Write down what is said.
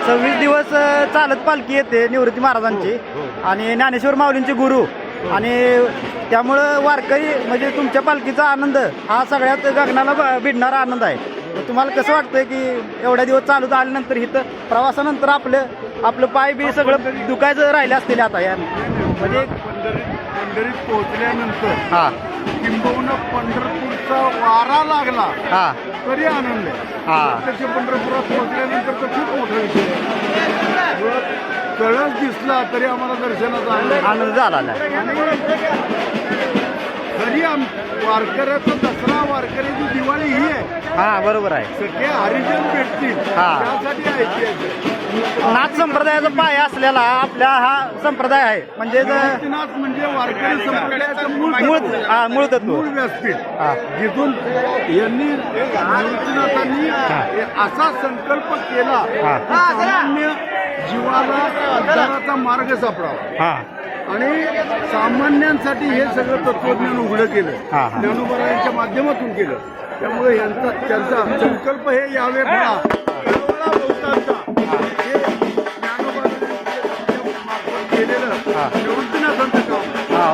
26 दिवस चालत पालखी येते निवृत्ती महाराजांची आणि ज्ञानेश्वर माऊलींचे गुरु आणि त्यामुळं वारकरी म्हणजे तुमच्या पालखीचा आनंद हा सगळ्यात गगनाला भिडणारा आनंद आहे. तर तुम्हाला कसं वाटतंय की एवढ्या दिवस चालू झाल्यानंतर इथं प्रवासानंतर आपलं पाय बी सगळं दुखायचं राहिलं असतील आता या म्हणजे पंढरीत पोहोचल्यानंतर हां किंबहुना पंढरपूरचा वारा लागला हां तरी आनंद आहे. हां प्रत्यक्ष पंढरपुरात पोहोचल्यानंतर तर खूप मोठा विषय आहे. कळस दिसला तरी आम्हाला दर्शनाचा आनंद झाला नाही. तरी वारकऱ्याचा दसरा वारकऱ्याची दिवाळी ही आहे. हां बरोबर आहे. सगळे हरिजन भेटतील हां. त्यासाठी ऐतिहासिक नाथ संप्रदायाचा पाया असलेला आपला हा संप्रदाय आहे म्हणजे नाथ म्हणजे वारकरी संप्रदायाचं मूळ तत्व मूळ व्यासपीठ हां जिथून यांनी निवृत्तीनाथांनी असा संकल्प केला हां. की सामान्य जीवाला उद्धाराचा मार्ग सापडावा हां आणि सामान्यांसाठी हे सगळं तत्वज्ञान उघडं केलं. हां, हां. ज्ञानोबरायांच्या माध्यमातून केलं. त्यामुळे त्यांचा संकल्प हे यावे फळा कळवळा बहुतांचा हे ज्ञानोबरायांच्या मार्फत केलेलं निवृत्तीनाथांचं काम. हां